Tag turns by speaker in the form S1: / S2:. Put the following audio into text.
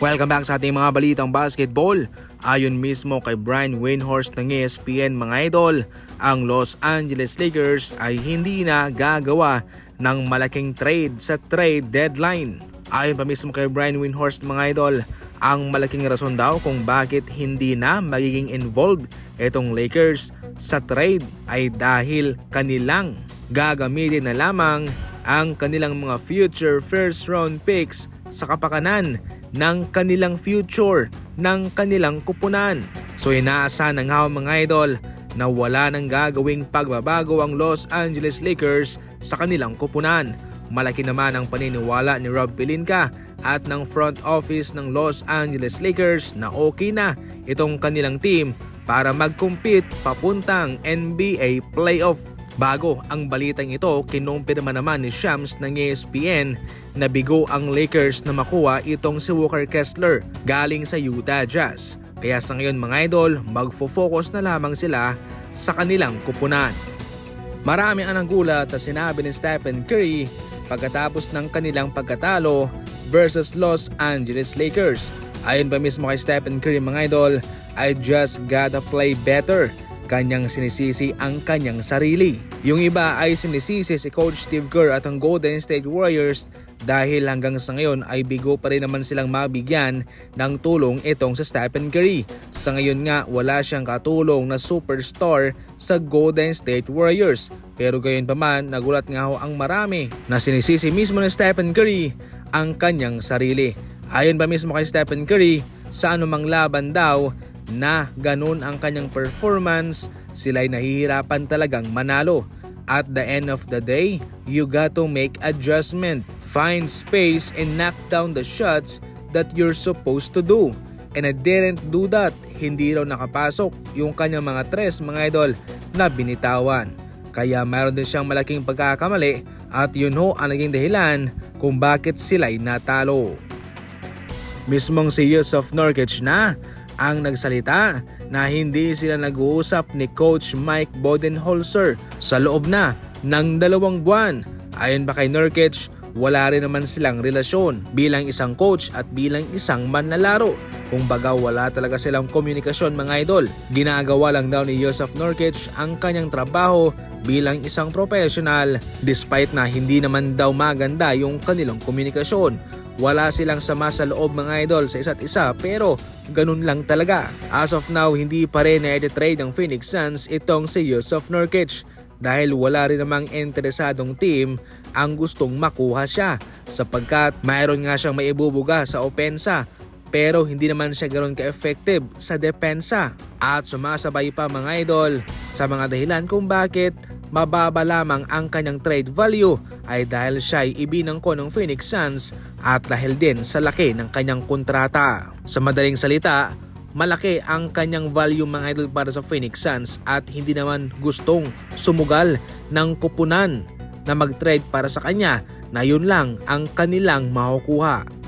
S1: Welcome back sa ating mga balitang basketball. Ayon mismo kay Brian Windhorst ng ESPN mga idol, ang Los Angeles Lakers ay hindi na gagawa ng malaking trade sa trade deadline. Ayon pa mismo kay Brian Windhorst mga idol, ang malaking rason daw kung bakit hindi na magiging involved itong Lakers sa trade ay dahil kanilang gagamitin na lamang ang kanilang mga future first round picks sa kapakanan ng kanilang future, ng kanilang kupunan. So inaasahan ng mga idol na wala nang gagawing pagbabago ang Los Angeles Lakers sa kanilang kupunan. Malaki naman ang paniniwala ni Rob Pelinka at ng front office ng Los Angeles Lakers na okay na itong kanilang team para mag-compete papuntang NBA playoff. Bago ang balitang ito, kinumpirma naman ni Shams ng ESPN na bigo ang Lakers na makuha itong si Walker Kessler galing sa Utah Jazz. Kaya sa ngayon mga idol, magfo-focus na lamang sila sa kanilang kupunan. Marami ang nagulat sa sinabi ni Stephen Curry pagkatapos ng kanilang pagkatalo versus Los Angeles Lakers. Ayon pa mismo kay Stephen Curry mga idol, I just gotta play better. Kanyang sinisisi ang kanyang sarili. Yung iba ay sinisisi si Coach Steve Kerr at ang Golden State Warriors dahil hanggang sa ngayon ay bigo pa rin naman silang mabigyan ng tulong itong sa Stephen Curry. Sa ngayon nga wala siyang katulong na superstar sa Golden State Warriors. Pero gayon pa man, nagulat nga ho ang marami na sinisisi mismo ni Stephen Curry ang kanyang sarili. Ayon pa mismo kay Stephen Curry, sa anumang laban daw na ganun ang kanyang performance, sila'y nahihirapan talagang manalo. At the end of the day, you got to make adjustment, find space and knock down the shots that you're supposed to do. And I didn't do that. Hindi raw nakapasok yung kanyang mga tres mga idol na binitawan. Kaya mayroon din siyang malaking pagkakamali at yun ho ang naging dahilan kung bakit sila'y natalo. Mismong si Jusuf Nurkic na ang nagsalita na hindi sila nag-uusap ni Coach Mike Budenholzer sa loob na ng 2 buwan. Ayon pa kay Nurkic, wala rin naman silang relasyon bilang isang coach at bilang isang manlalaro. Kung baga wala talaga silang komunikasyon mga idol. Ginagawa lang daw ni Jusuf Nurkic ang kanyang trabaho bilang isang professional despite na hindi naman daw maganda yung kanilang komunikasyon. Wala silang sama sa loob mga idol sa isa't isa pero ganun lang talaga. As of now, hindi pa rin na-trade ng Phoenix Suns itong si Jusuf Nurkic dahil wala rin namang interesadong team ang gustong makuha siya sapagkat mayroon nga siyang maibubuga sa opensa pero hindi naman siya ganoon ka-effective sa depensa. At sumasabay pa mga idol sa mga dahilan kung bakit mababa lamang ang kanyang trade value ay dahil siya ay ibinangko ng Phoenix Suns at dahil din sa laki ng kanyang kontrata. Sa madaling salita, malaki ang kanyang value mga idol para sa Phoenix Suns at hindi naman gustong sumugal ng kupunan na mag-trade para sa kanya na yun lang ang kanilang makukuha.